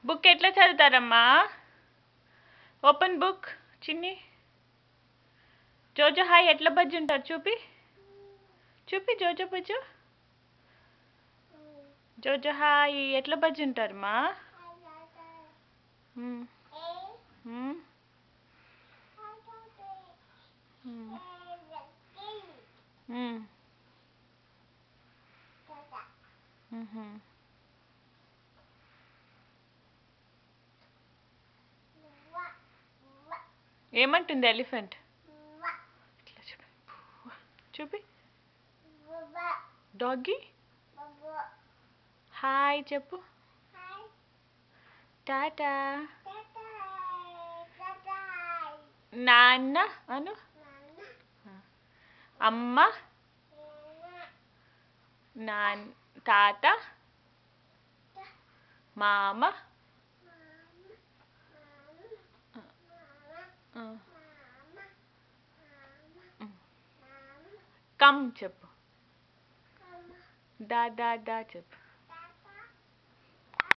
Book ఎట్లా చదువుతారమ్మా? Open book చిన్ని. జోజో హాయ్ ఎట్లా బజ్జి ఉంటారు చూపి. చూపి జోజో బజ్జు. జోజో హాయ్ ఎట్లా బజ్జి ఉంటారమ్మా? మ్మ్. మ్మ్. మ్మ్. మ్మ్. మ్మ్. ఏమంటుంది ఎలిఫెంట్? ఇట్లా చూపి. చూపి. డాగీ హాయ్ చెప్పు. టాటా. నాన్న అను. అమ్మ నాన్ తాత మామ కమ్ చెప్పు. దా దా దా చెప్పు.